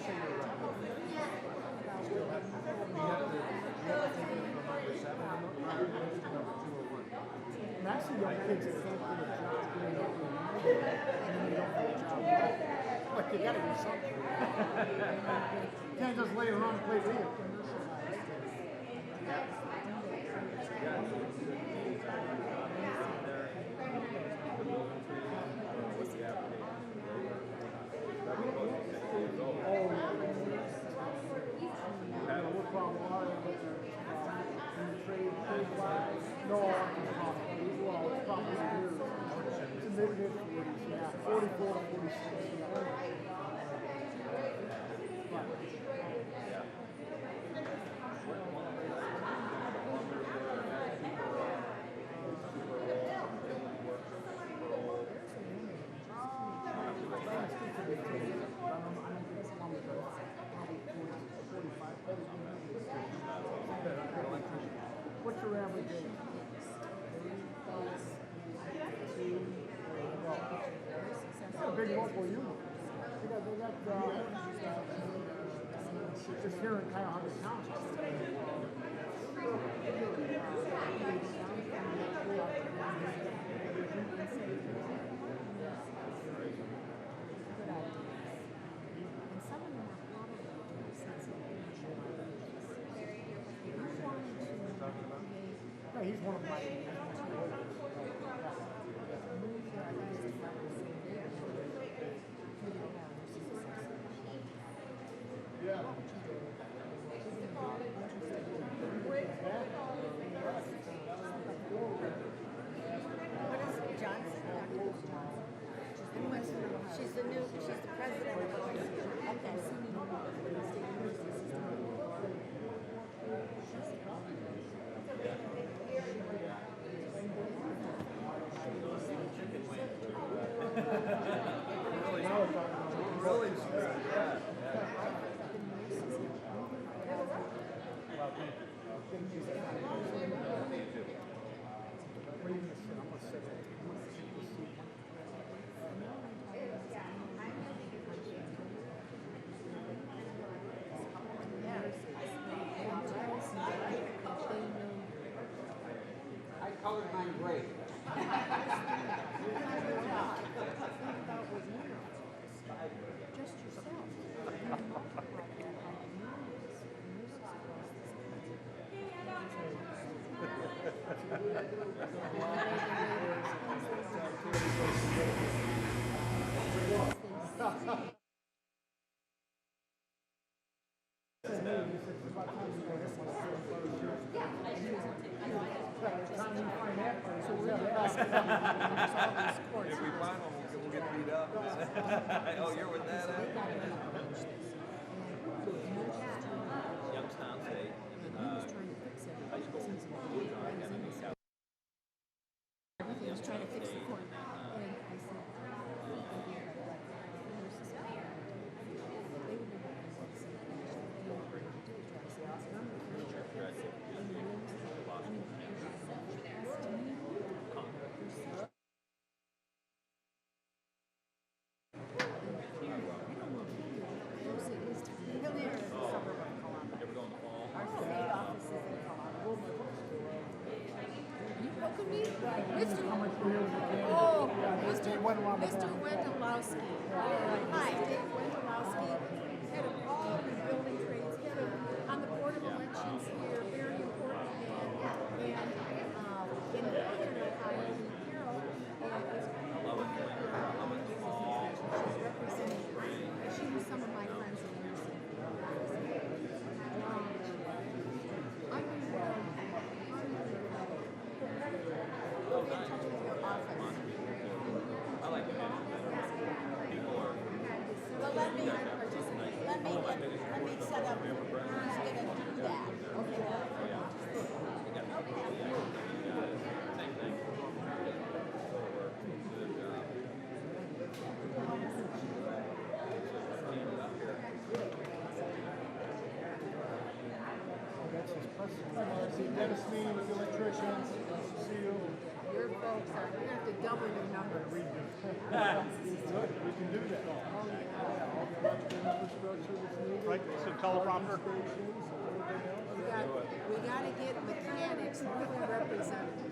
And I see young kids that can't get a job doing what they want to do, and then they don't get a job. Like, you gotta do something. You can't just lay around and play video games. No, well, it's probably years. It's in mid-40s, yeah, 44 to 46. What's your average age? A big local unit. They got just here in Cuyahoga Township. Yeah, he's one of my. She's the president of the I colored mine gray. Just yourself. If we find one, we'll get beat up. Oh, you're with that? Youngstown State, high school. He was trying to fix the court. Mr. Wendolowski. Hi, Dave Wendolowski, head of all the building trades, head of on the board of elections here, very important man. And in Northern Ohio, Carol she's representing. She was some of my friends in nursing. I'm in We'll be in touch with your office. I like it. People are. Well, let me set up who's going to do that. Okay. Same thing. That's his personal. Dennis meeting with the electricians. See you. Your folks are, you're going to have to double your numbers. Good, we can do that. All the electrical infrastructure that's needed. Right, some teleprompter. Stations, everything else. We got to get mechanics really represented.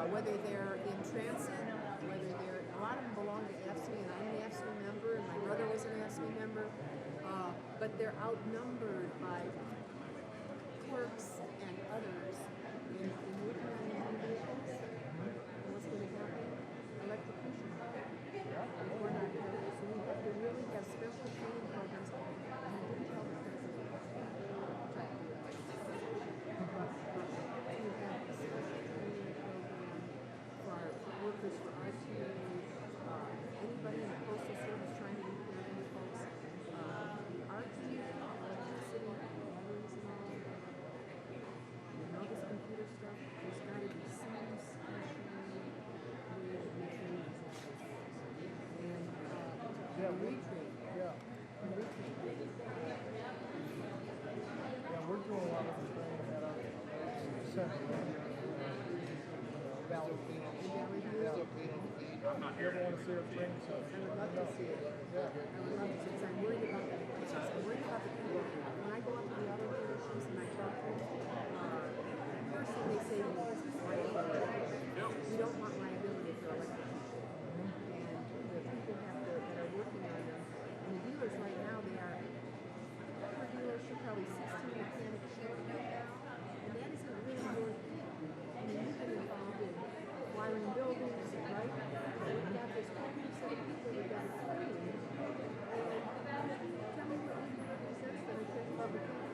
Whether they're in transit, whether they're, a lot of them belong to AFSCME, and I'm an AFSCME member, and my brother was an AFSCME member, but they're outnumbered by clerks and others in working on these new vehicles. And what's going to happen? Electrocution. If we're not careful, so we have to really have special training programs. And I didn't tell the president. Workers for RTA, anybody in the postal service trying to repair any folks, RTA, electricity, batteries and all. You know this computer stuff, there's got to be some special way to retrain these and retrain. Yeah. Yeah, we're doing a lot of the training at our center. Valley View. I'm not You here. ever want to see our training center? I would love to see it. Yeah. I would love to see it. 'Cause I'm worried about the I'm worried about the people. When I go up to the auto dealerships and I talk to them, first thing they say to me is liability. We don't want liability for electricians. And the people have to, that are working on them, and the dealers right now, they are, per dealership, probably 16 mechanics short right now, and that isn't really your thing. I mean, you've been involved in wiring buildings, right? We've got this whole new set of people we've got to train. And tell me what you represents that are training public works.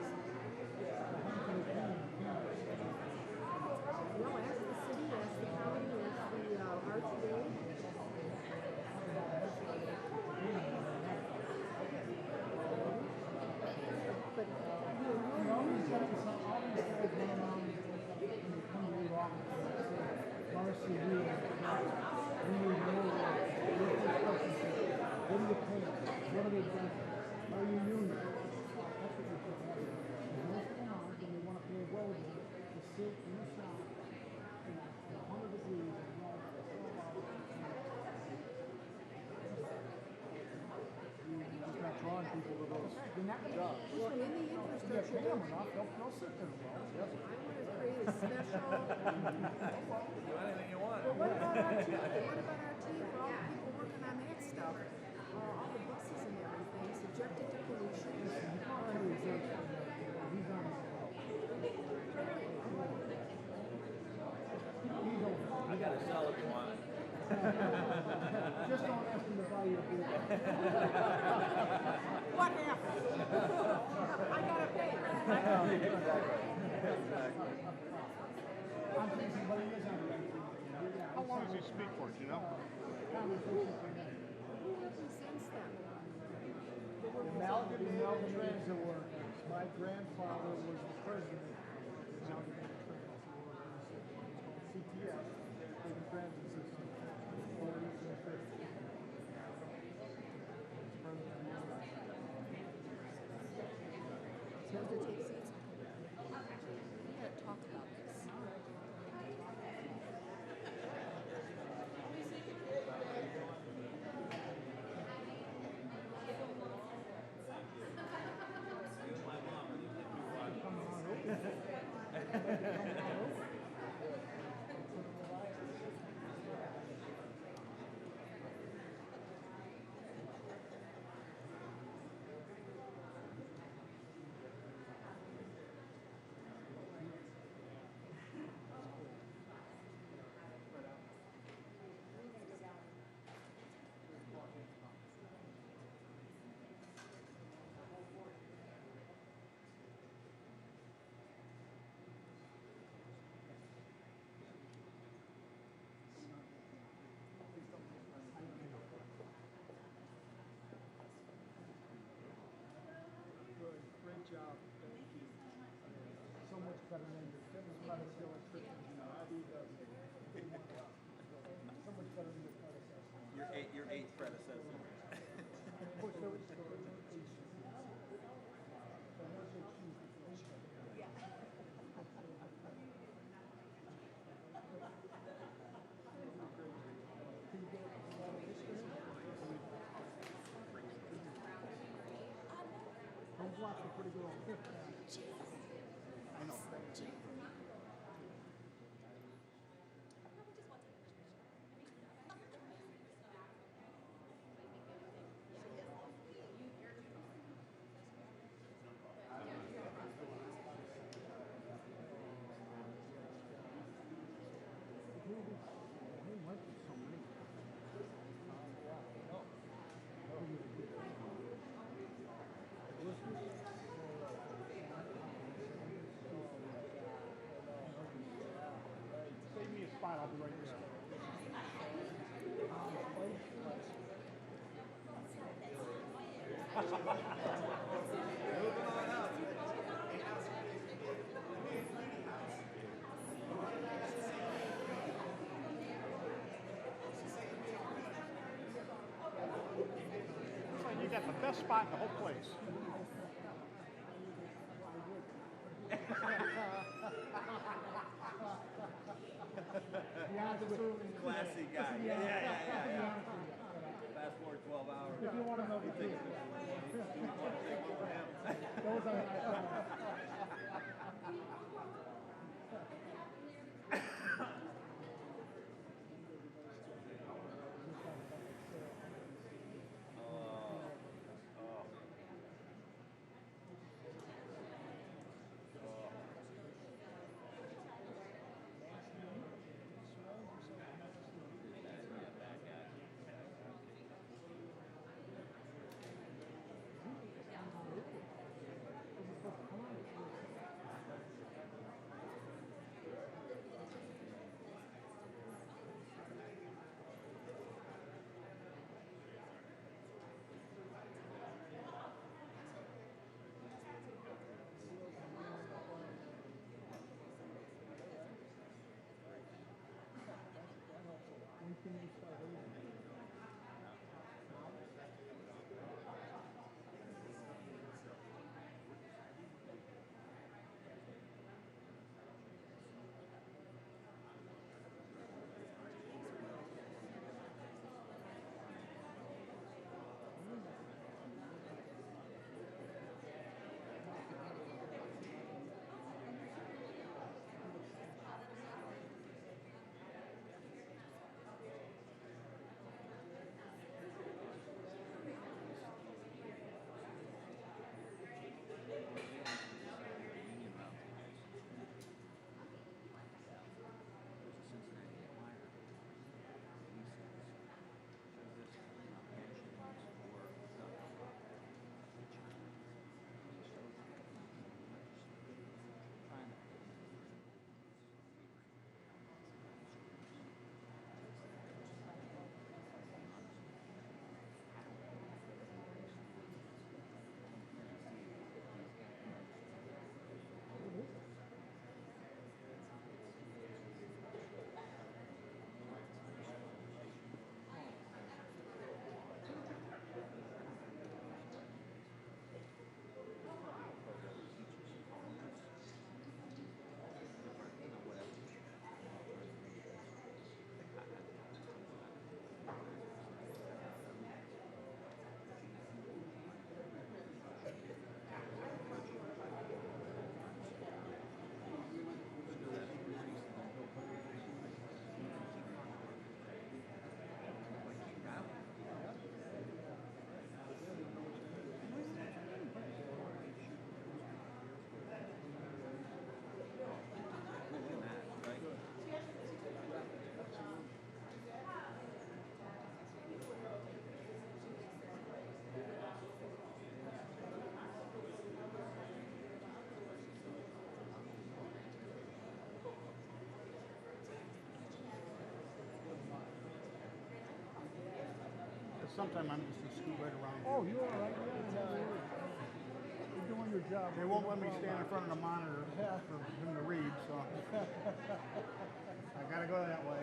No, ask the city, ask the county, ask the RTA. But you know, Always got this, all these guys run around when they come to your office and say, Marcy, we need more, what do you pay? What are they doing? Are you union? That's what you're supposed to do. Most of them are, when they want to pay a welder to sit in the shop at 100 degrees and run for 12 hours. You're just not drawing people to those jobs. well, in the Yeah, infrastructure, pay them enough, they'll sit there and well, yes. I want to create a special. Do anything you want. Well, what about RT? What about RT for all the people working on that stuff? All the buses and everything subjected to pollution. He's on I got to sell if you want it. Just don't ask him to buy you a beer. What happened? I gotta pay. I'm thinking, but he is on the How long does he speak for, do you know? Who represents them? Amalgamated Transit Workers. My grandfather was the president of the Amalgamated Transit Workers. CTS, the transit system, 40s and 50s. So to take seats. We gotta talk about this. Great job. Thank you. So much better than your fitness medicine electrician. He does. So much better than your predecessor. Your eighth predecessor. Of course, there was still a location. So here's your chief. Can you get watched a pretty good on Fifth Town. I know. He went to so many. Save me a spot. I'll be right there. Moving on up. Looks like you got the best spot in the whole place. Classy guy. Yeah. Fast forward 12 hours. If you want to know the truth. Those are anything you start reading. Sometime I'm just gonna scoot right around. Oh, you're all right. You're doing your job. They won't let me stand in front of the monitor for him to read, so I gotta go that way.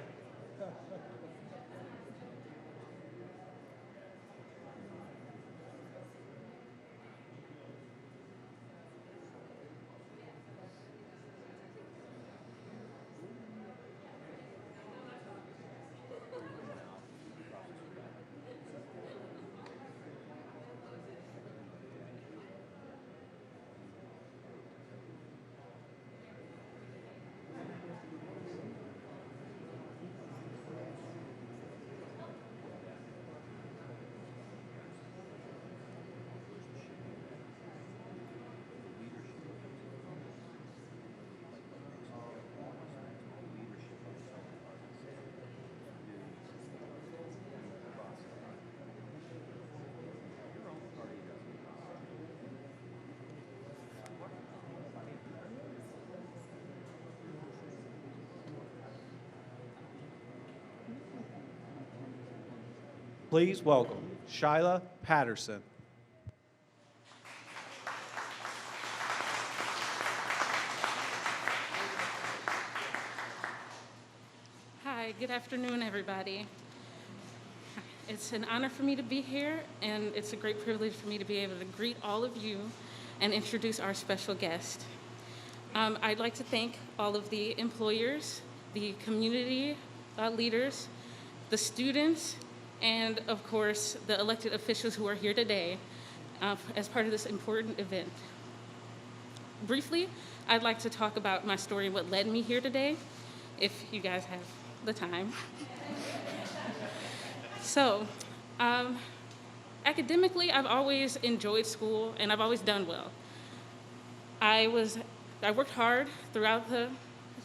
Please welcome Shyla Patterson. Hi, good afternoon, everybody. It's an honor for me to be here, and it's a great privilege for me to be able to greet all of you and introduce our special guest. I'd like to thank all of the employers, the community leaders, the students, and of course, the elected officials who are here today as part of this important event. Briefly, I'd like to talk about my story and what led me here today, if you guys have the time. So, academically, I've always enjoyed school and I've always done well. I worked hard throughout the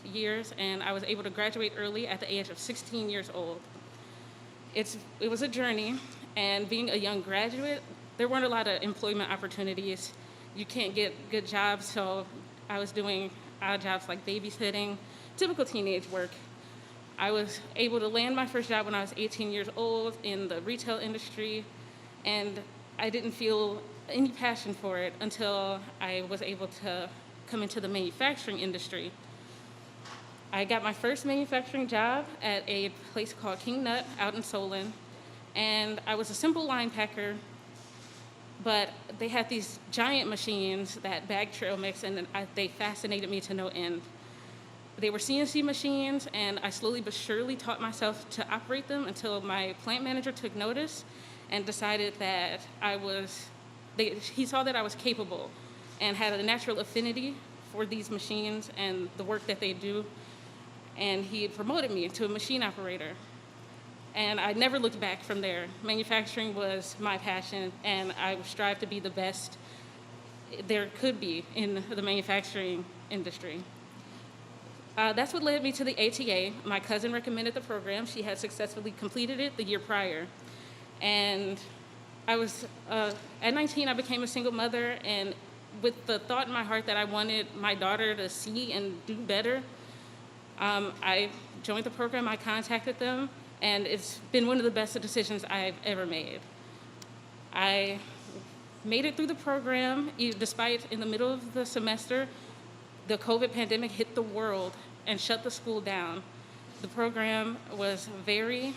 years and I was able to graduate early at the age of 16 years old. It was a journey, and being a young graduate, there weren't a lot of employment opportunities. You can't get good jobs, so I was doing odd jobs like babysitting, typical teenage work. I was able to land my first job when I was 18 years old in the retail industry, and I didn't feel any passion for it until I was able to come into the manufacturing industry. I got my first manufacturing job at a place called King Nut out in Solon, and I was a simple line packer, but they had these giant machines that bagged trail mix, and they fascinated me to no end. They were CNC machines, and I slowly but surely taught myself to operate them until my plant manager took notice and decided that he saw that I was capable and had a natural affinity for these machines and the work that they do, and he promoted me to a machine operator. And I never looked back from there. Manufacturing was my passion, and I strive to be the best there could be in the manufacturing industry. That's what led me to the ATA. My cousin recommended the program. She had successfully completed it the year prior. And at 19, I became a single mother, and with the thought in my heart that I wanted my daughter to see and do better, I joined the program, I contacted them, and it's been one of the best decisions I've ever made. I made it through the program, despite in the middle of the semester, the COVID pandemic hit the world and shut the school down. The program was very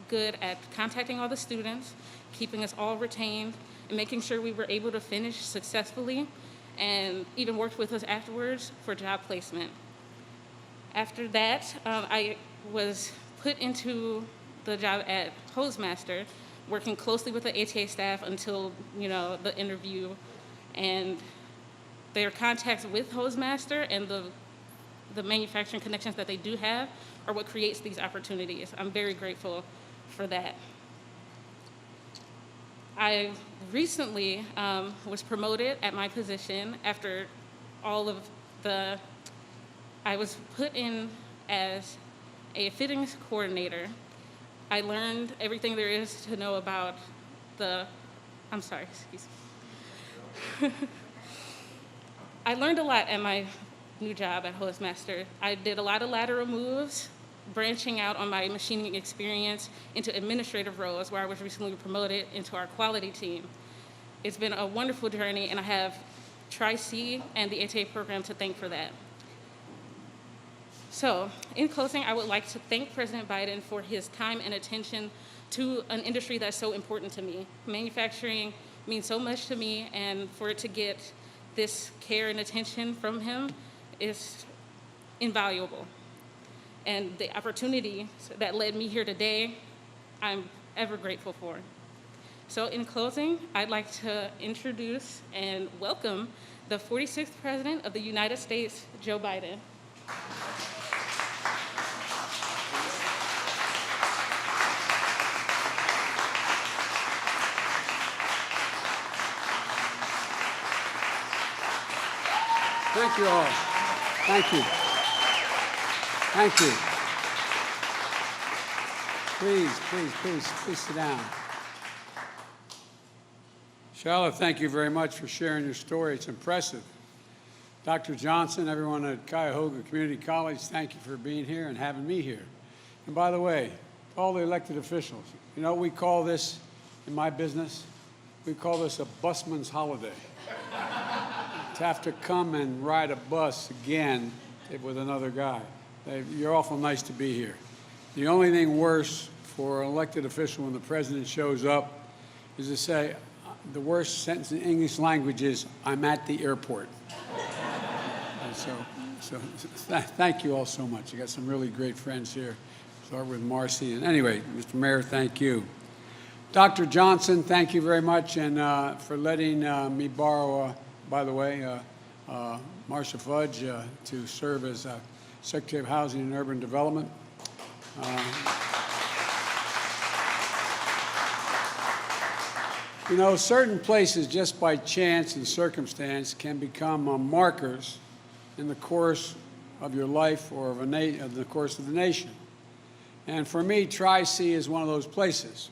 good at contacting all the students, keeping us all retained, and making sure we were able to finish successfully, and even worked with us afterwards for job placement. After that, I was put into the job at Hosemaster, working closely with the ATA staff until the interview, and their contacts with Hosemaster and the manufacturing connections that they do have are what creates these opportunities. I'm very grateful for that. I recently was promoted at my position after I was put in as a fittings coordinator. I learned everything there is to know about I learned a lot at my new job at Hostmaster. I did a lot of lateral moves, branching out on my machining experience into administrative roles, where I was recently promoted into our quality team. It's been a wonderful journey, and I have Tri-C and the ATA program to thank for that. So, in closing, I would like to thank President Biden for his time and attention to an industry that's so important to me. Manufacturing means so much to me, and for it to get this care and attention from him is invaluable. And the opportunity that led me here today, I'm ever grateful for. So in closing, I'd like to introduce and welcome the 46th President of the United States, Joe Biden. Thank you all. Thank you. Thank you. Please sit down. Shyla, thank you very much for sharing your story. It's impressive. Dr. Johnson, everyone at Cuyahoga Community College, thank you for being here and having me here. And by the way, all the elected officials. You know what we call this in my business? We call this a busman's holiday. To have to come and ride a bus again with another guy. You're awful nice to be here. The only thing worse for an elected official when the president shows up is to say, the worst sentence in English language is, "I'm at the airport." And so thank you all so much. I got some really great friends here. Start with Marcy. And anyway, Mr. Mayor, thank you. Dr. Johnson, thank you very much, and for letting me borrow, by the way, Marcia Fudge to serve as Secretary of Housing and Urban Development. You know, certain places, just by chance and circumstance, can become markers in the course of your life or of the course of the nation. And for me, Tri-C is one of those places.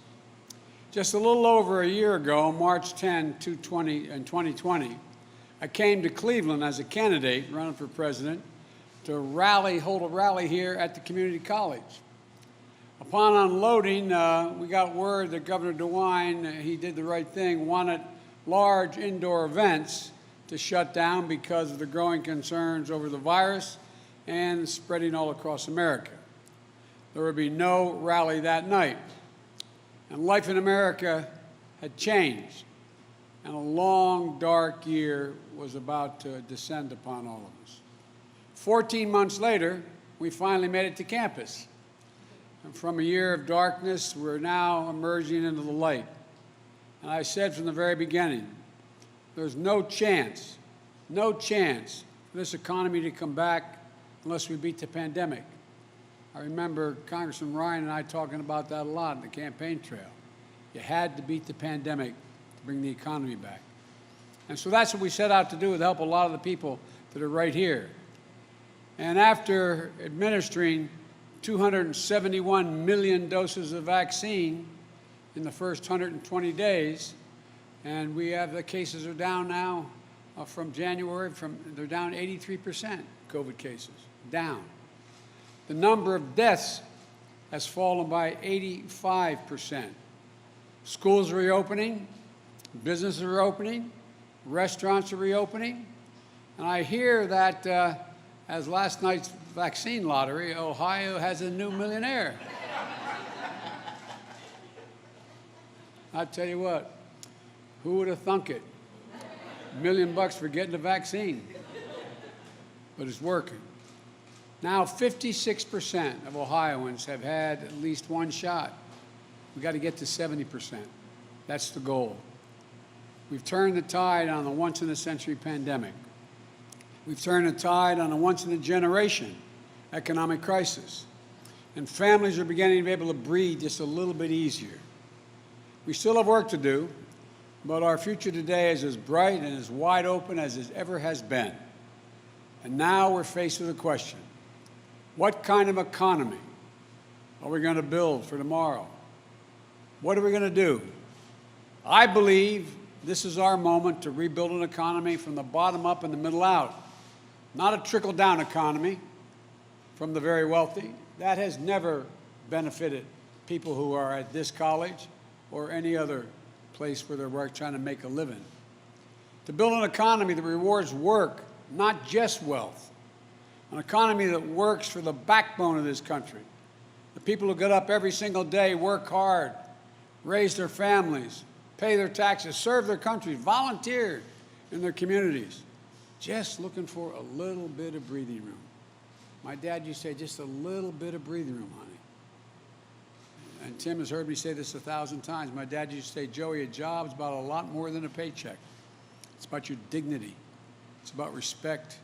Just a little over a year ago, March 10, 2020, I came to Cleveland as a candidate running for president to hold a rally here at the community college. Upon unloading, we got word that Governor DeWine, he did the right thing, wanted large indoor events to shut down because of the growing concerns over the virus and spreading all across America. There would be no rally that night. And life in America had changed, and a long, dark year was about to descend upon all of us. 14 months later, we finally made it to campus. And from a year of darkness, we're now emerging into the light. And I said from the very beginning, there's no chance for this economy to come back unless we beat the pandemic. I remember Congressman Ryan and I talking about that a lot in the campaign trail. You had to beat the pandemic to bring the economy back. And so that's what we set out to do, to help a lot of the people that are right here. And after administering 271 million doses of vaccine in the first 120 days, and the cases are down now from January, they're down 83%, COVID cases, down. The number of deaths has fallen by 85%. Schools are reopening, businesses are opening, restaurants are reopening, and I hear that as last night's vaccine lottery, Ohio has a new millionaire. I tell you what, who would have thunk it? $1 million for getting a vaccine. But it's working. Now 56% of Ohioans have had at least one shot. We've got to get to 70%. That's the goal. We've turned the tide on a once-in-a-century pandemic. We've turned the tide on a once-in-a-generation economic crisis. And families are beginning to be able to breathe just a little bit easier. We still have work to do, but our future today is as bright and as wide open as it ever has been. And now we're faced with a question. What kind of economy are we going to build for tomorrow? What are we going to do? I believe this is our moment to rebuild an economy from the bottom up and the middle out. Not a trickle-down economy from the very wealthy. That has never benefited people who are at this college or any other place where they're trying to make a living. To build an economy that rewards work, not just wealth. An economy that works for the backbone of this country. The people who get up every single day, work hard, raise their families, pay their taxes, serve their country, volunteer in their communities, just looking for a little bit of breathing room. My dad used to say, just a little bit of breathing room, honey. And Tim has heard me say this 1,000 times. My dad used to say, Joey, a job's about a lot more than a paycheck. It's about your dignity. It's about respect.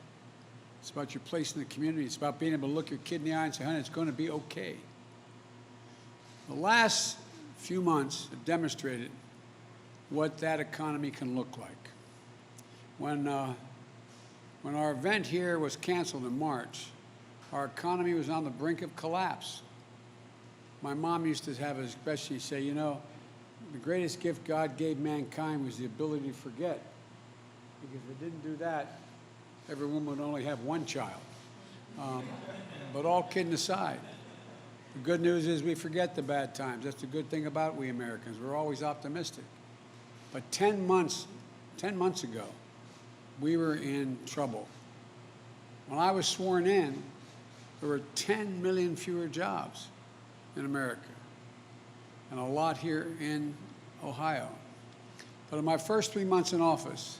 It's about your place in the community. It's about being able to look your kid in the eye and say, honey, it's going to be okay. The last few months have demonstrated what that economy can look like. When our event here was canceled in March, our economy was on the brink of collapse. My mom used to have especially say, you know, the greatest gift God gave mankind was the ability to forget. Because if it didn't do that, every woman would only have one child. But all kidding aside, The good news is we forget the bad times. That's the good thing about we Americans. We're always optimistic. But 10 months ago, we were in trouble. When I was sworn in, there were 10 million fewer jobs in America, and a lot here in Ohio. But in my first 3 months in office,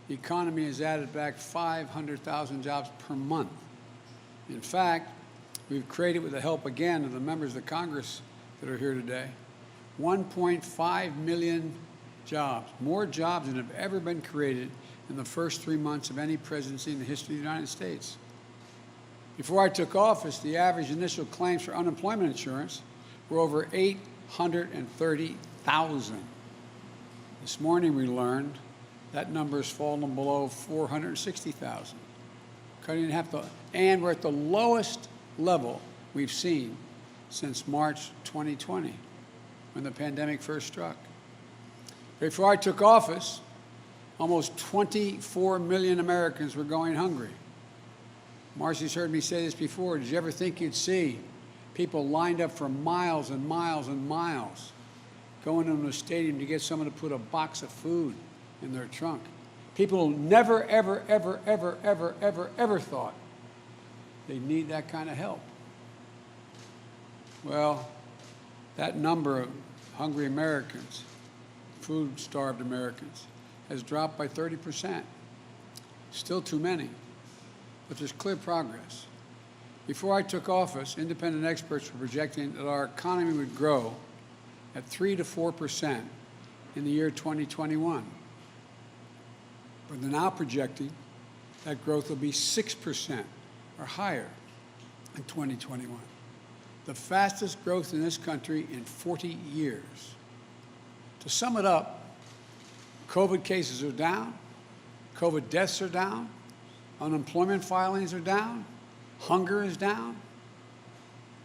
the economy has added back 500,000 jobs per month. In fact, we've created, with the help again of the members of the Congress that are here today, 1.5 million jobs, more jobs than have ever been created in the first 3 months of any presidency in the history of the United States. Before I took office, the average initial claims for unemployment insurance were over 830,000. This morning we learned that number has fallen below 460,000, cutting in half, and we're at the lowest level we've seen since March 2020, when the pandemic first struck. Before I took office, almost 24 million Americans were going hungry. Marcy's heard me say this before. Did you ever think you'd see people lined up for miles and miles and miles going into a stadium to get someone to put a box of food in their trunk? People who never, ever, ever, ever, ever, ever, ever thought they need that kind of help. Well, that number of hungry Americans, food-starved Americans, has dropped by 30%. Still too many, but there's clear progress. Before I took office, independent experts were projecting that our economy would grow at 3 to 4% in the year 2021. But they're now projecting that growth will be 6% or higher in 2021. The fastest growth in this country in 40 years. To sum it up, COVID cases are down, COVID deaths are down, unemployment filings are down, hunger is down,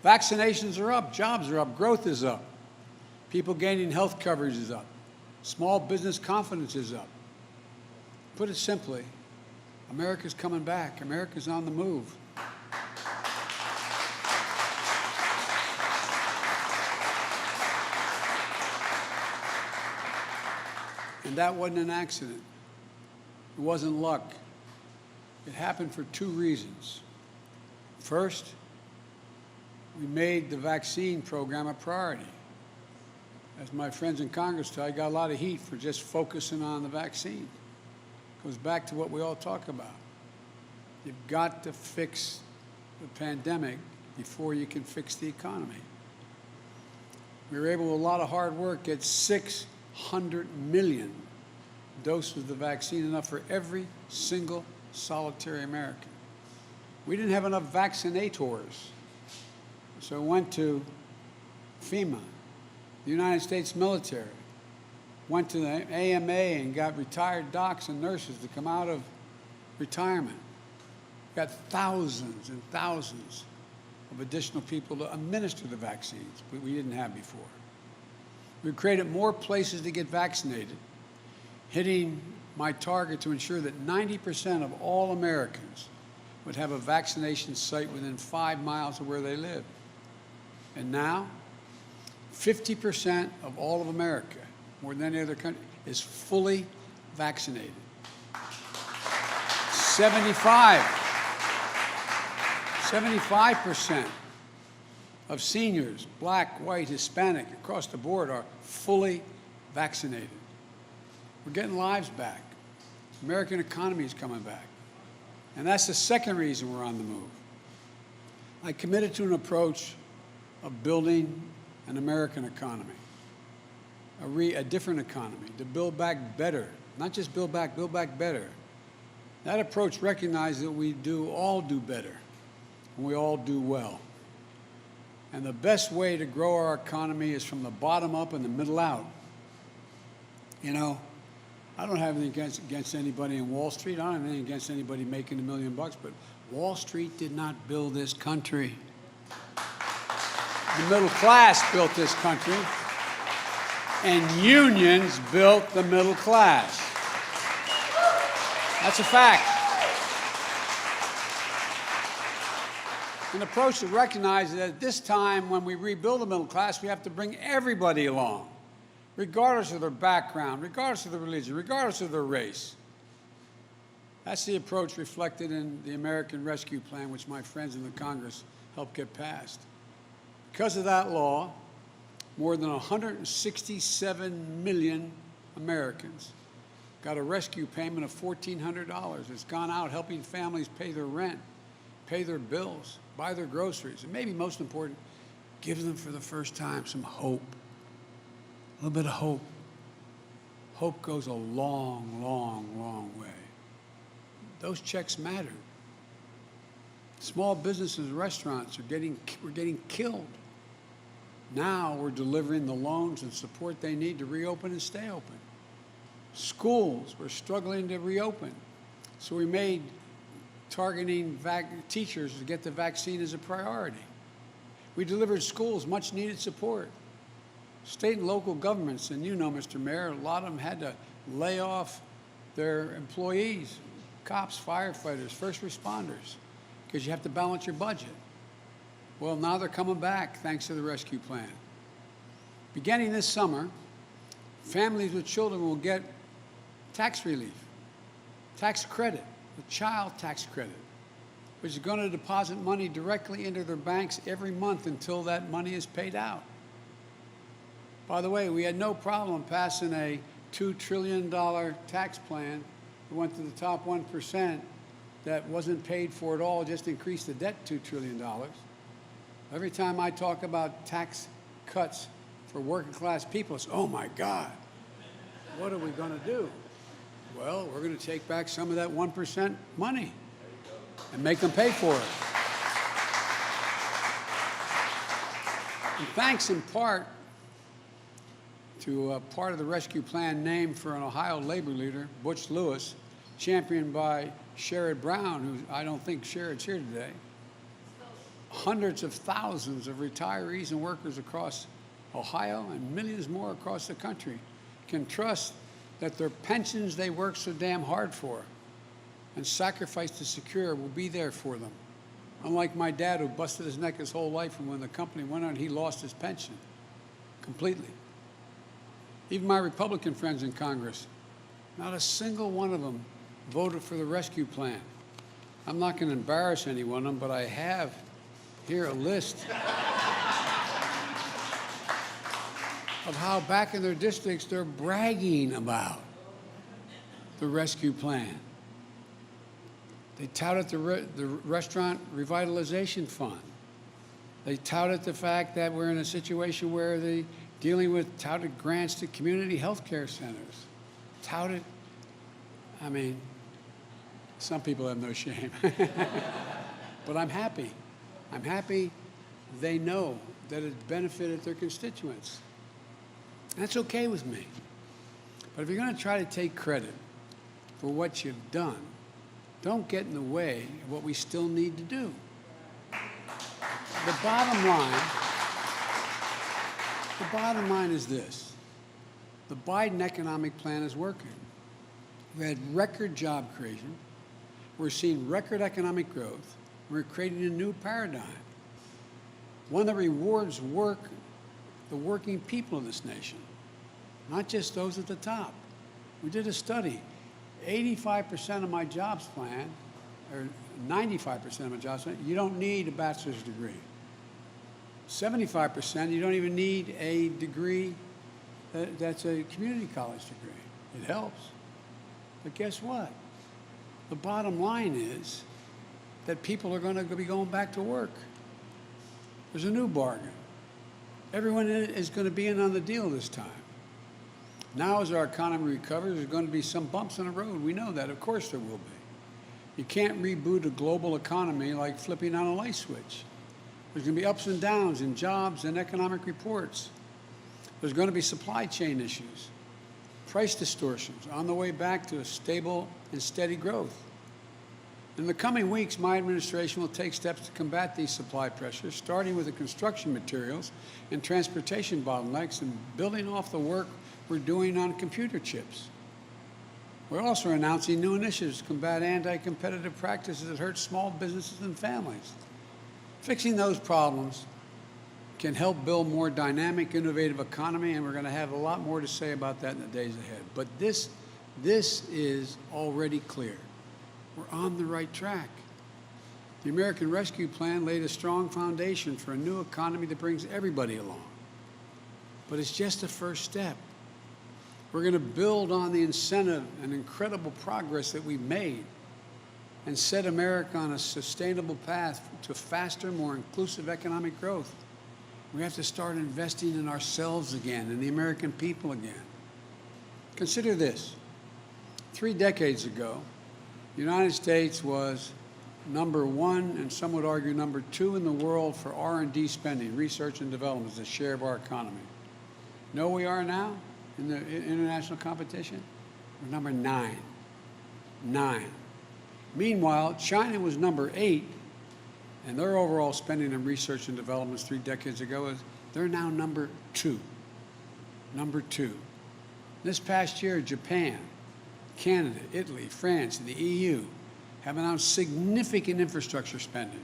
vaccinations are up, jobs are up, growth is up, people gaining health coverage is up, small business confidence is up. Put it simply, America's coming back, America's on the move. And that wasn't an accident. It wasn't luck. It happened for two reasons. First, we made the vaccine program a priority. As my friends in Congress tell, I got a lot of heat for just focusing on the vaccine. It goes back to what we all talk about. You've got to fix the pandemic before you can fix the economy. We were able, with a lot of hard work, get 600 million doses of the vaccine, enough for every single solitary American. We didn't have enough vaccinators, so we went to FEMA, the United States military, went to the AMA and got retired docs and nurses to come out of retirement. Got thousands and thousands of additional people to administer the vaccines, but we didn't have before. We created more places to get vaccinated, hitting my target to ensure that 90% of all Americans would have a vaccination site within 5 miles of where they live. And now, 50% of all of America, more than any other country, is fully vaccinated. 75% of seniors, black, white, Hispanic, across the board, are fully vaccinated. We're getting lives back. The American economy is coming back. And that's the second reason we're on the move. I committed to an approach of building an American economy, a different economy, to build back better, not just build back better. That approach recognizes that we all do better, and we all do well. And the best way to grow our economy is from the bottom up and the middle out. You know, I don't have anything against anybody in Wall Street. I don't have anything against anybody making $1 million, but Wall Street did not build this country. The middle class built this country, and unions built the middle class. That's a fact. an approach that recognizes that at this time when we rebuild the middle class, we have to bring everybody along, regardless of their background, regardless of their religion, regardless of their race. That's the approach reflected in the American Rescue Plan, which my friends in the Congress helped get passed. Because of that law, more than 167 million Americans got a rescue payment of $1,400. It's gone out helping families pay their rent, pay their bills, buy their groceries, and maybe most important, gives them for the first time some hope. A little bit of hope. Hope goes a long, long, long way. Those checks matter. Small businesses and restaurants were getting killed. Now we're delivering the loans and support they need to reopen and stay open. Schools were struggling to reopen, so we made targeting teachers to get the vaccine as a priority. We delivered schools much needed support. State and local governments, and you know, Mr. Mayor, a lot of them had to lay off their employees, cops, firefighters, first responders, because you have to balance your budget. Well, now they're coming back thanks to the rescue plan. Beginning this summer, families with children will get tax relief, tax credit, a child tax credit, which is going to deposit money directly into their banks every month until that money is paid out. By the way, we had no problem passing a $2 trillion tax plan that went to the top 1% that wasn't paid for at all, just increased the debt $2 trillion. Every time I talk about tax cuts for working class people, it's, oh my God, what are we going to do? Well, we're going to take back some of that 1% money and make them pay for it. And thanks in part to part of the rescue plan named for an Ohio labor leader, Butch Lewis, championed by Sherrod Brown, who I don't think Sherrod's here today. Hundreds of thousands of retirees and workers across Ohio and millions more across the country can trust that their pensions they worked so damn hard for and sacrificed to secure will be there for them. Unlike my dad, who busted his neck his whole life, and when the company went on, he lost his pension completely. Even my Republican friends in Congress, not a single one of them voted for the rescue plan. I'm not going to embarrass any one of them, but I have here a list of how back in their districts they're bragging about the rescue plan. They touted the restaurant revitalization fund. They touted the fact that we're in a situation where they're dealing with touted grants to community health care centers. Touted, I mean, some people have no shame. But I'm happy. I'm happy they know that it benefited their constituents. That's okay with me. But if you're going to try to take credit for what you've done, don't get in the way of what we still need to do. The bottom line is this. The Biden economic plan is working. We had record job creation. We're seeing record economic growth. We're creating a new paradigm, one that rewards work, the working people of this nation, not just those at the top. We did a study. 85% of my jobs plan, or 95% of my jobs plan, you don't need a bachelor's degree. 75%, you don't even need a degree that's a community college degree. It helps. But guess what? The bottom line is that people are going to be going back to work. There's a new bargain. Everyone is going to be in on the deal this time. Now, as our economy recovers, there's going to be some bumps in the road. We know that. Of course there will be. You can't reboot a global economy like flipping on a light switch. There's going to be ups and downs in jobs and economic reports. There's going to be supply chain issues, price distortions on the way back to a stable and steady growth. In the coming weeks, my administration will take steps to combat these supply pressures, starting with the construction materials and transportation bottlenecks and building off the work we're doing on computer chips. We're also announcing new initiatives to combat anti-competitive practices that hurt small businesses and families. Fixing those problems can help build more dynamic, innovative economy, and we're going to have a lot more to say about that in the days ahead. But this is already clear. We're on the right track. The American Rescue Plan laid a strong foundation for a new economy that brings everybody along. But it's just a first step. We're going to build on the incentive and incredible progress that we've made and set America on a sustainable path to faster, more inclusive economic growth. We have to start investing in ourselves again, in the American people again. Consider this. 3 decades ago, the United States was number 1, and some would argue number 2 in the world for R&D spending, research and development, as a share of our economy. You know where we are now in the international competition? We're number 9. 9. Meanwhile, China was number 8, and their overall spending on research and development 3 decades ago they're now number 2. Number 2. This past year, Japan, Canada, Italy, France, and the EU have announced significant infrastructure spending.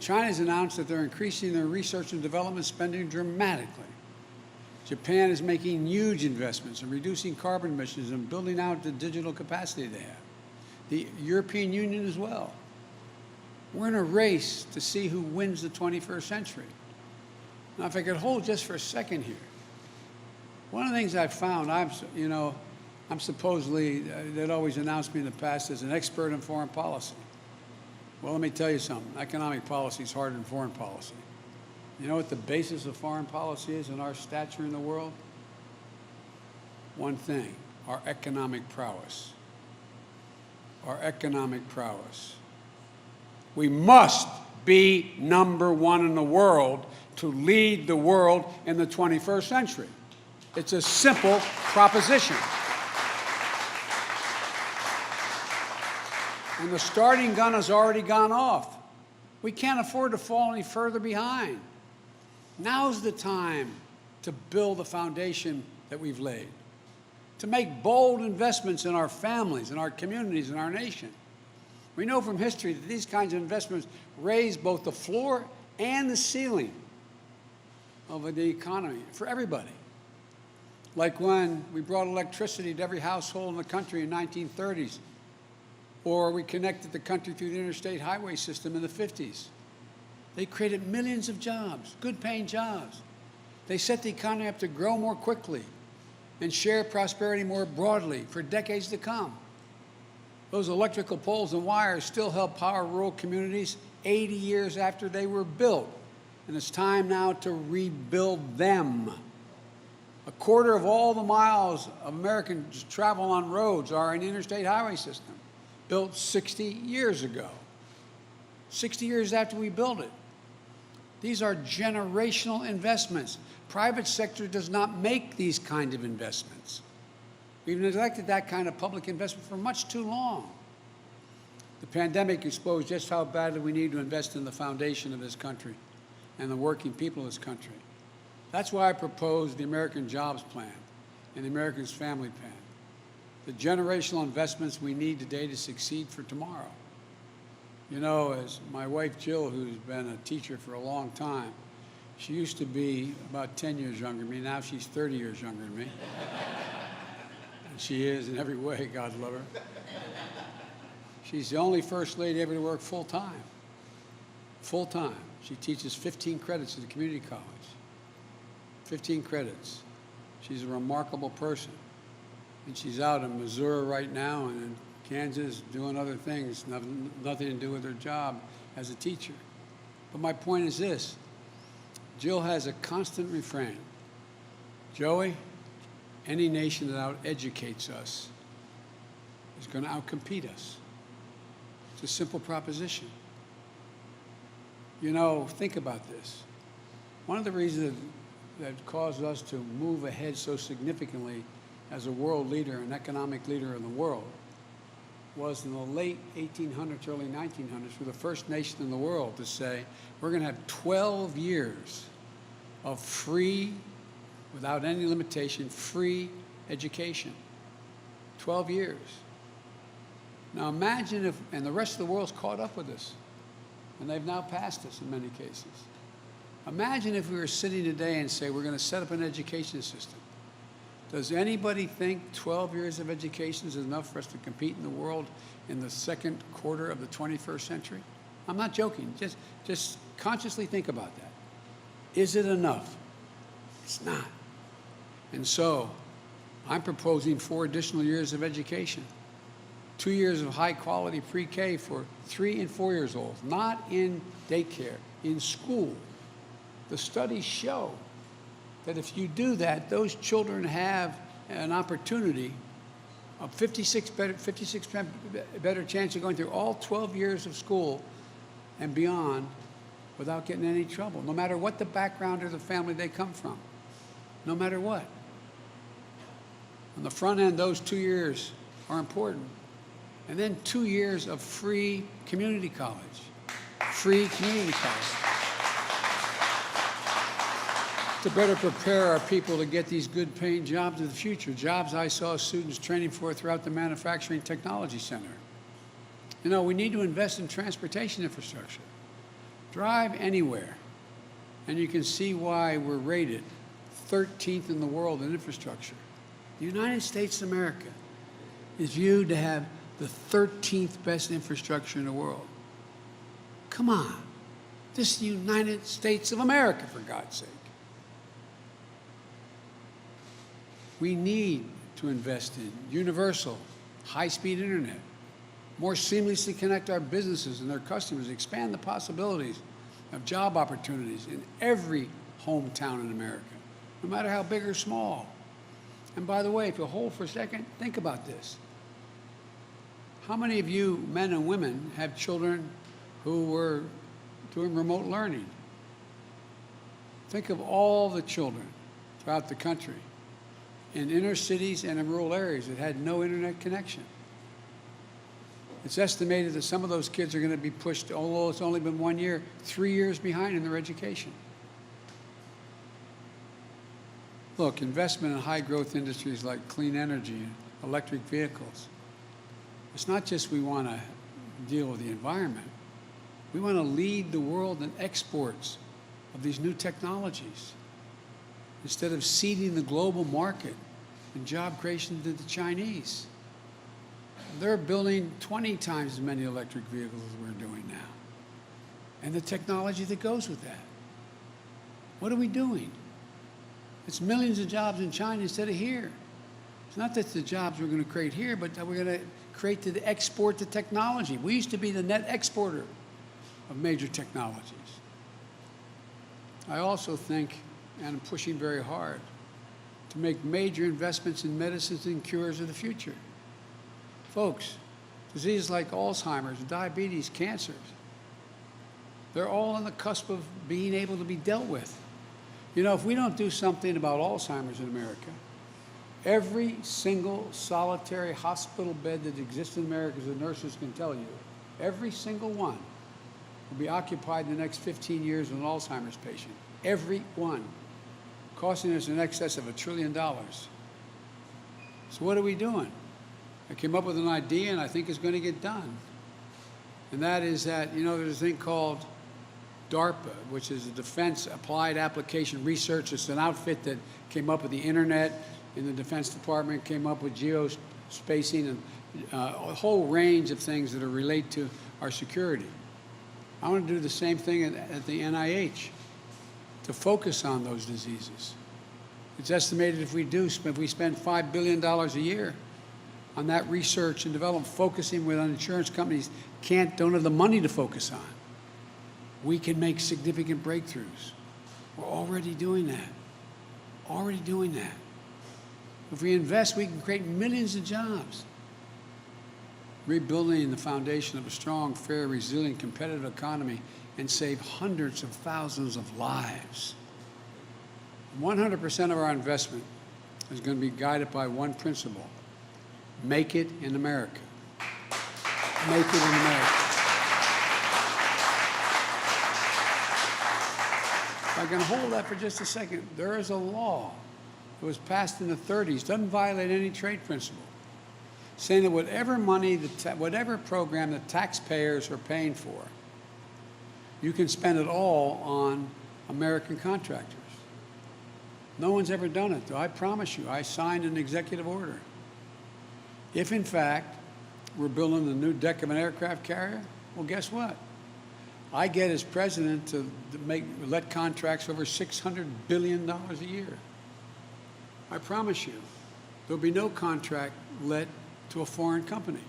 China's announced that they're increasing their research and development spending dramatically. Japan is making huge investments in reducing carbon emissions and building out the digital capacity they have. The European Union as well. We're in a race to see who wins the 21st century. Now, if I could hold just for a second here. One of the things I've found, I'm supposedly, they'd always announced me in the past as an expert in foreign policy. Well, let me tell you something. Economic policy is harder than foreign policy. You know what the basis of foreign policy is in our stature in the world? One thing, our economic prowess. Our economic prowess. We must be number 1 in the world to lead the world in the 21st century. It's a simple proposition. And the starting gun has already gone off. We can't afford to fall any further behind. Now's the time to build the foundation that we've laid, to make bold investments in our families, in our communities, in our nation. We know from history that these kinds of investments raise both the floor and the ceiling of the economy for everybody. Like when we brought electricity to every household in the country in the 1930s, or we connected the country through the interstate highway system in the 50s. They created millions of jobs, good-paying jobs. They set the economy up to grow more quickly and share prosperity more broadly for decades to come. Those electrical poles and wires still help power rural communities 80 years after they were built, and it's time now to rebuild them. 1/4 of all the miles Americans travel on roads are in the interstate highway system, built 60 years ago. 60 years after we built it. These are generational investments. Private sector does not make these kind of investments. We've neglected that kind of public investment for much too long. The pandemic exposed just how badly we need to invest in the foundation of this country and the working people of this country. That's why I proposed the American Jobs Plan and the Americans Family Plan, the generational investments we need today to succeed for tomorrow. You know, as my wife Jill, who's been a teacher for a long time, she used to be about 10 years younger than me. Now she's 30 years younger than me. And she is in every way, God love her. She's the only first lady ever to work full-time. Full-time. She teaches 15 credits at the community college. 15 credits. She's a remarkable person. And she's out in Missouri right now and in Kansas doing other things, nothing to do with her job as a teacher. But my point is this. Jill has a constant refrain. Joey, any nation that out-educates us is going to out-compete us. It's a simple proposition. You know, think about this. One of the reasons that caused us to move ahead so significantly as a world leader, an economic leader in the world, was in the late 1800s, early 1900s, we're the first nation in the world to say, we're going to have 12 years of free, without any limitation, free education. 12 years. Now imagine if, and the rest of the world's caught up with us. and they've now passed us in many cases. Imagine if we were sitting today and say we're going to set up an education system. Does anybody think 12 years of education is enough for us to compete in the world in the second quarter of the 21st century? I'm not joking. Just consciously think about that. Is it enough? It's not. And so I'm proposing 4 additional years of education. 2 years of high-quality pre-K for 3 and 4 years old, not in daycare, in school. The studies show that if you do that, those children have an opportunity, a 56% better chance of going through all 12 years of school and beyond without getting any trouble, no matter what the background or the family they come from, no matter what. On the front end, those 2 years are important. And then 2 years of free community college. Free community college. To better prepare our people to get these good paying jobs of the future, jobs I saw students training for throughout the Manufacturing Technology Center. You know, we need to invest in transportation infrastructure. Drive anywhere, and you can see why we're rated 13th in the world in infrastructure. The United States of America is viewed to have the 13th best infrastructure in the world. Come on. This is the United States of America, for God's sake. We need to invest in universal, high-speed internet, more seamlessly connect our businesses and their customers, expand the possibilities of job opportunities in every hometown in America, no matter how big or small. And by the way, if you hold for a second, think about this. How many of you, men and women, have children who were doing remote learning? Think of all the children throughout the country in inner cities and in rural areas that had no internet connection. It's estimated that some of those kids are going to be pushed, although it's only been 1 year, 3 years behind in their education. Look, investment in high-growth industries like clean energy and electric vehicles. It's not just we want to deal with the environment. We want to lead the world in exports of these new technologies instead of ceding the global market and job creation to the Chinese. They're building 20 times as many electric vehicles as we're doing now. And the technology that goes with that. What are we doing? It's millions of jobs in China instead of here. It's not that the jobs we're going to create here, but that we're going to create to export the technology. We used to be the net exporter of major technologies. I also think, and I'm pushing very hard, to make major investments in medicines and cures of the future. Folks, diseases like Alzheimer's, diabetes, cancers, they're all on the cusp of being able to be dealt with. You know, if we don't do something about Alzheimer's in America, every single solitary hospital bed that exists in America, as the nurses can tell you, every single one will be occupied in the next 15 years with an Alzheimer's patient. Every one. Costing us in excess of $1 trillion. So what are we doing? I came up with an idea, and I think it's going to get done. And that is that, you know, there's a thing called DARPA, which is a Defense Applied Application Research. It's an outfit that came up with the internet in the Defense Department, came up with geospacing and a whole range of things that are related to our security. I want to do the same thing at the NIH to focus on those diseases. It's estimated if we spend $5 billion a year on that research and development, focusing with insurance companies don't have the money to focus on, we can make significant breakthroughs. We're already doing that. Already doing that. If we invest, we can create millions of jobs. Rebuilding the foundation of a strong, fair, resilient, competitive economy and save hundreds of thousands of lives. 100% of our investment is going to be guided by one principle: make it in America. Make it in America. If I can hold that for just a second, there is a law that was passed in the 30s, doesn't violate any trade principle, saying that whatever money, whatever program the taxpayers are paying for you can spend it all on American contractors. No one's ever done it, though. I promise you, I signed an executive order. If, in fact, we're building the new deck of an aircraft carrier, well, guess what? I get as president to let contracts over $600 billion a year. I promise you, there'll be no contract let to a foreign company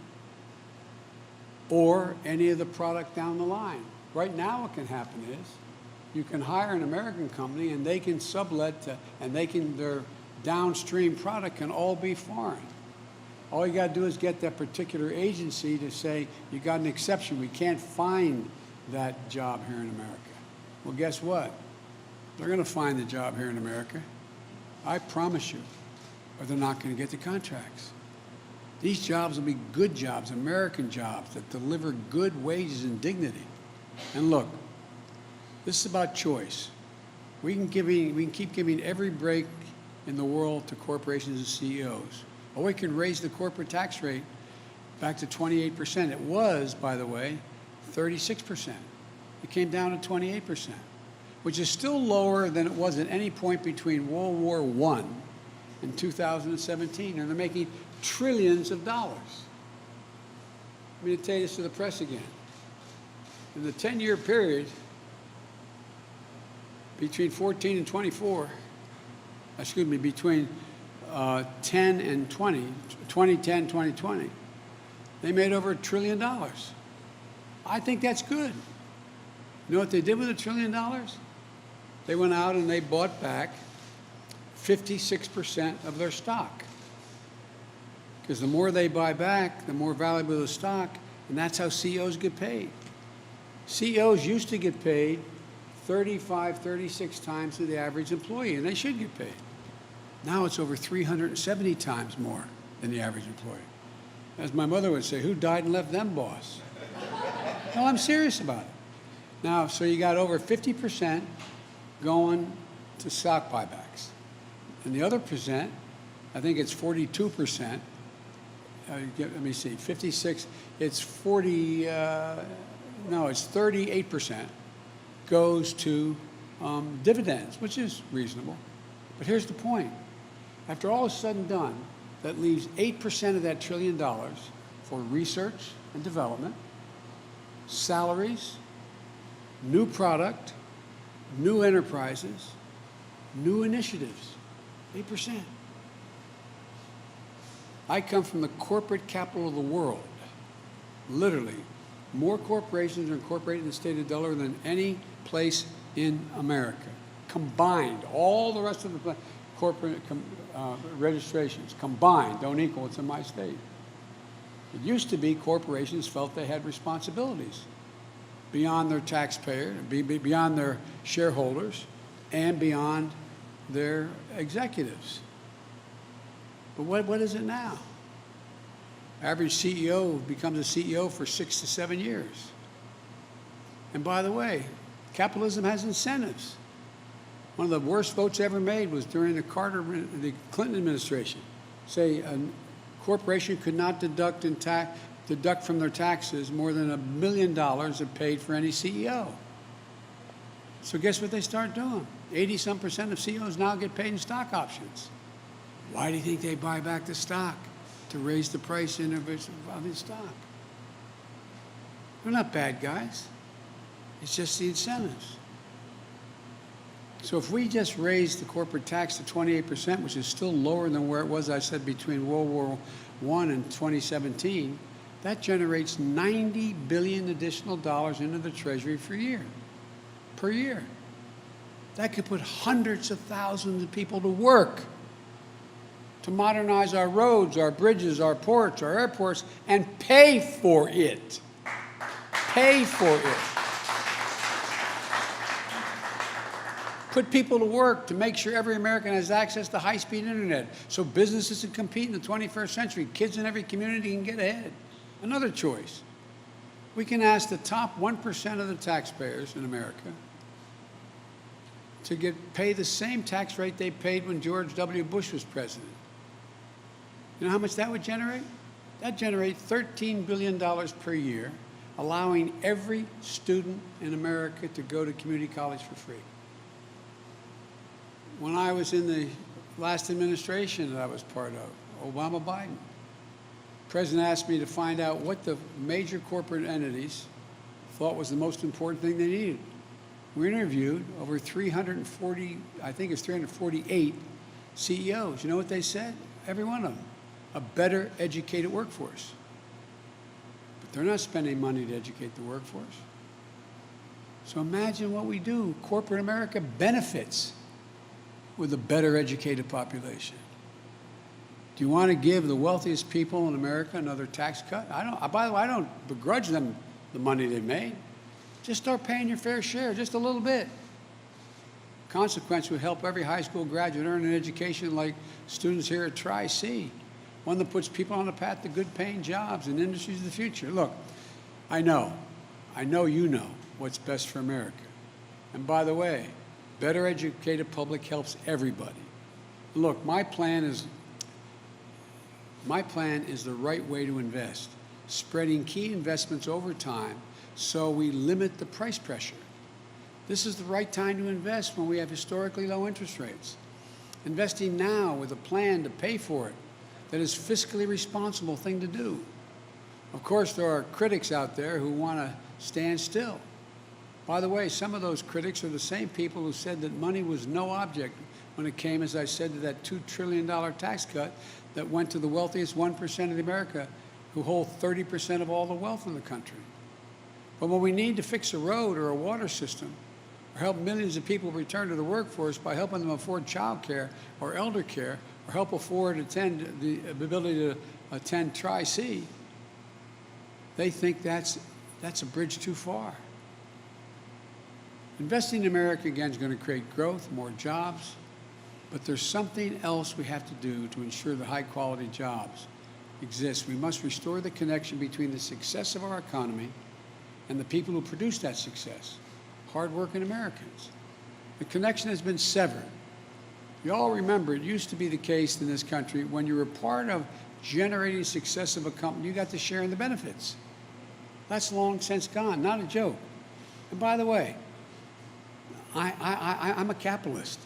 or any of the product down the line. Right now what can happen is you can hire an American company and they can sublet to, and their downstream product can all be foreign. All you got to do is get that particular agency to say, you got an exception, we can't find that job here in America. Well, guess what? They're going to find the job here in America. I promise you, or they're not going to get the contracts. These jobs will be good jobs, American jobs that deliver good wages and dignity. And look, this is about choice. We can keep giving every break in the world to corporations and CEOs. Or we can raise the corporate tax rate back to 28%. It was, by the way, 36%. It came down to 28%, which is still lower than it was at any point between World War I and 2017. And they're making trillions of dollars. I'm going to tell you this to the press again. In the 10-year period between 14 and 24, excuse me, between 10 and 2010, 2020, they made over $1 trillion. I think that's good. You know what they did with $1 trillion? They went out and they bought back 56% of their stock. Because the more they buy back, the more valuable the stock, and that's how CEOs get paid. CEOs used to get paid 35, 36 times to the average employee, and they should get paid. Now it's over 370 times more than the average employee. As my mother would say, who died and left them, boss? No, I'm serious about it. Now, so you got over 50% going to stock buybacks. And the other percent, I think it's 42%. Let me see, 56, it's 40, no, it's 38% goes to dividends, which is reasonable. But here's the point. After all is said and done, that leaves 8% of that $1 trillion for research and development, salaries, new product, new enterprises, new initiatives, 8%. I come from the corporate capital of the world. Literally, more corporations are incorporated in the state of Delaware than any place in America. Combined, all the rest of the corporate registrations combined don't equal what's in my state. It used to be corporations felt they had responsibilities beyond their taxpayer, beyond their shareholders, and beyond their executives. But what is it now? Average CEO becomes a CEO for 6 to 7 years. And by the way, capitalism has incentives. One of the worst votes ever made was during the Clinton administration. Say a corporation could not deduct from their taxes more than $1 million it paid for any CEO. So guess what they start doing? 80-some% of CEOs now get paid in stock options. Why do you think they buy back the stock? To raise the price of the stock. They're not bad guys. It's just the incentives. So if we just raise the corporate tax to 28%, which is still lower than where it was, I said, between World War I and 2017, that generates $90 billion additional dollars into the Treasury per year. That could put hundreds of thousands of people to work to modernize our roads, our bridges, our ports, our airports, and pay for it. Pay for it. Put people to work to make sure every American has access to high-speed internet so businesses can compete in the 21st century. Kids in every community can get ahead. Another choice. We can ask the top 1% of the taxpayers in America to pay the same tax rate they paid when George W. Bush was president. You know how much that would generate? That generates $13 billion per year, allowing every student in America to go to community college for free. When I was in the last administration that I was part of, Obama-Biden, the president asked me to find out what the major corporate entities thought was the most important thing they needed. We interviewed over 340, I think it's 348 CEOs. You know what they said? Every one of them. A better educated workforce. But they're not spending money to educate the workforce. So imagine what we do. Corporate America benefits with a better educated population. Do you want to give the wealthiest people in America another tax cut? By the way, I don't begrudge them the money they made. Just start paying your fair share, just a little bit. Consequence would help every high school graduate earn an education like students here at Tri-C, one that puts people on a path to good paying jobs and industries of the future. Look, I know you know what's best for America. And by the way, better educated public helps everybody. Look, my plan is the right way to invest, spreading key investments over time so we limit the price pressure. This is the right time to invest when we have historically low interest rates. Investing now with a plan to pay for it, that is fiscally responsible thing to do. Of course, there are critics out there who want to stand still. By the way, some of those critics are the same people who said that money was no object when it came, as I said, to that $2 trillion tax cut that went to the wealthiest 1% of America, who hold 30% of all the wealth in the country. But when we need to fix a road or a water system, or help millions of people return to the workforce by helping them afford child care or elder care, or help afford the ability to attend Tri-C, they think that's a bridge too far. Investing in America, again, is going to create growth, more jobs, but there's something else we have to do to ensure that high-quality jobs exist. We must restore the connection between the success of our economy and the people who produce that success, hard-working Americans. The connection has been severed. You all remember, it used to be the case in this country, when you were part of generating success of a company, you got to share in the benefits. That's long since gone, not a joke. And by the way, I'm a capitalist.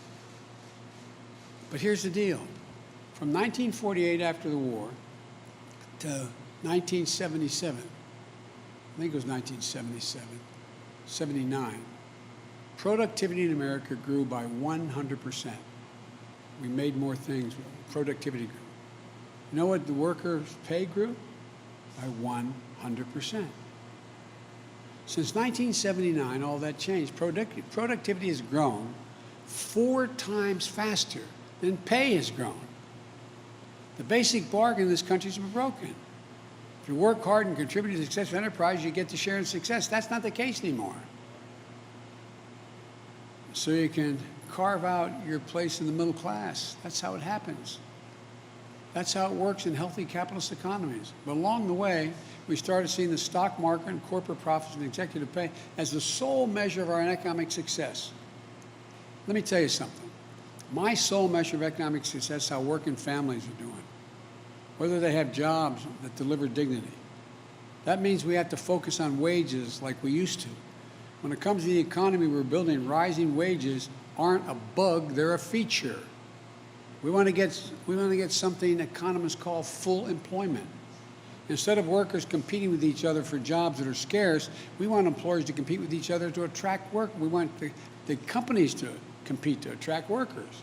But here's the deal. From 1948, after the war, to 1977, I think it was 1977, 79, productivity in America grew by 100%. We made more things. Productivity grew. You know what the workers' pay grew? By 100%. Since 1979, all that changed. Productivity has grown 4 times faster than pay has grown. The basic bargain in this country has been broken. If you work hard and contribute to the success of enterprise, you get to share in success. That's not the case anymore. So you can carve out your place in the middle class. That's how it happens. That's how it works in healthy capitalist economies. But along the way, we started seeing the stock market and corporate profits and executive pay as the sole measure of our economic success. Let me tell you something. My sole measure of economic success is how working families are doing, whether they have jobs that deliver dignity. That means we have to focus on wages like we used to. When it comes to the economy we're building, rising wages aren't a bug, they're a feature. We want to get something economists call full employment. Instead of workers competing with each other for jobs that are scarce, we want employers to compete with each other to attract work. We want the companies to compete to attract workers.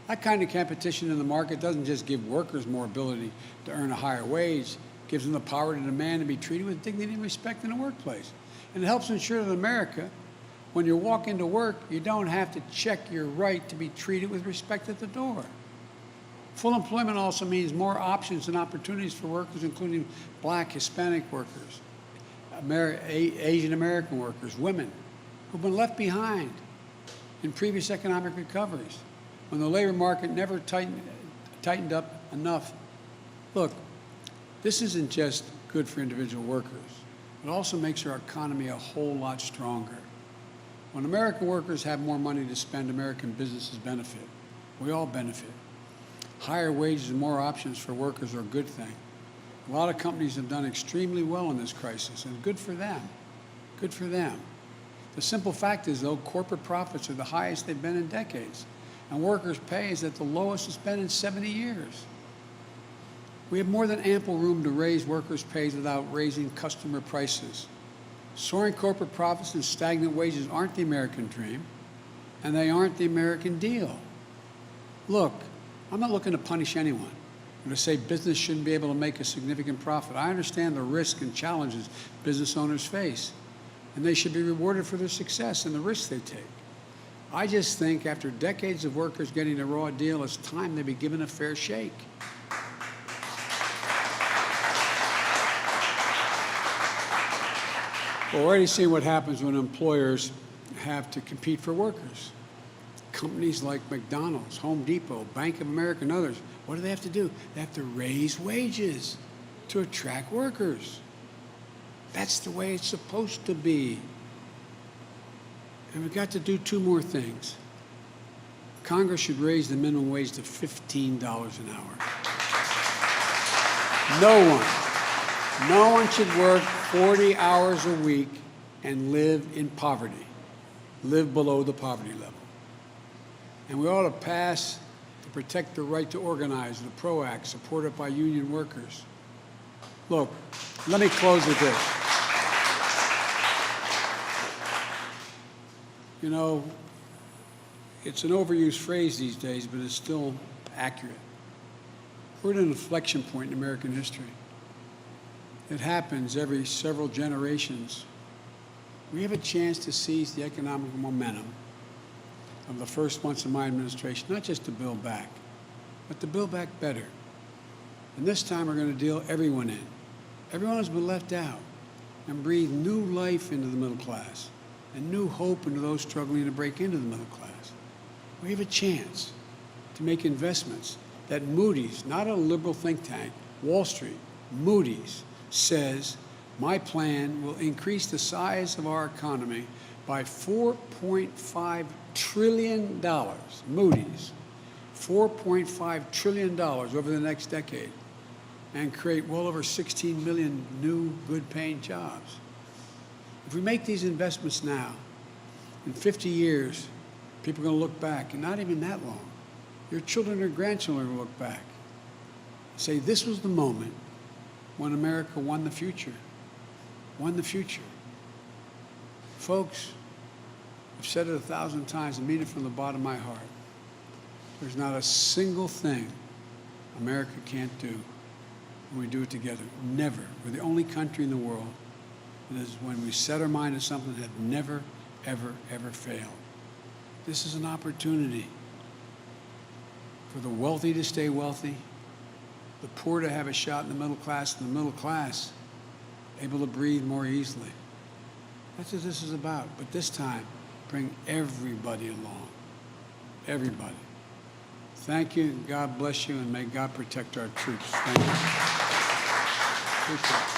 That kind of competition in the market doesn't just give workers more ability to earn a higher wage, it gives them the power to demand and be treated with dignity and respect in the workplace. And it helps ensure that in America, when you walk into work, you don't have to check your right to be treated with respect at the door. Full employment also means more options and opportunities for workers, including Black, Hispanic workers, Asian American workers, women, who've been left behind in previous economic recoveries when the labor market never tightened up enough. Look, this isn't just good for individual workers. It also makes our economy a whole lot stronger. When American workers have more money to spend, American businesses benefit. We all benefit. Higher wages and more options for workers are a good thing. A lot of companies have done extremely well in this crisis, and good for them. Good for them. The simple fact is, though, corporate profits are the highest they've been in decades, and workers' pay is at the lowest it's been in 70 years. We have more than ample room to raise workers' pays without raising customer prices. Soaring corporate profits and stagnant wages aren't the American dream, and they aren't the American deal. Look, I'm not looking to punish anyone or to say business shouldn't be able to make a significant profit. I understand the risk and challenges business owners face, and they should be rewarded for their success and the risks they take. I just think after decades of workers getting a raw deal, it's time they be given a fair shake. We're already seeing what happens when employers have to compete for workers. Companies like McDonald's, Home Depot, Bank of America, and others, what do they have to do? They have to raise wages to attract workers. That's the way it's supposed to be. And we've got to do two more things. Congress should raise the minimum wage to $15 an hour. No one should work 40 hours a week and live in poverty, live below the poverty level. And we ought to pass to protect the right to organize, the PRO Act, supported by union workers. Look, let me close with this. You know, it's an overused phrase these days, but it's still accurate. We're at an inflection point in American history. It happens every several generations. We have a chance to seize the economic momentum of the first months of my administration, not just to build back, but to build back better. And this time we're going to deal everyone in. Everyone has been left out, and breathe new life into the middle class and new hope into those struggling to break into the middle class. We have a chance to make investments that Moody's, not a liberal think tank, Wall Street, Moody's, says my plan will increase the size of our economy by $4.5 trillion. Moody's, $4.5 trillion over the next decade, and create well over 16 million new good-paying jobs. If we make these investments now, in 50 years, people are going to look back, and not even that long. Your children or grandchildren will look back and say, this was the moment when America won the future. Won the future. Folks, I've said it 1,000 times and mean it from the bottom of my heart. There's not a single thing America can't do when we do it together. Never. We're the only country in the world that is, when we set our mind to something, that never, ever, ever failed. This is an opportunity for the wealthy to stay wealthy, the poor to have a shot in the middle class, and the middle class able to breathe more easily. That's what this is about. But this time, bring everybody along. Everybody. Thank you. God bless you, and may God protect our troops. Thank you. Appreciate it.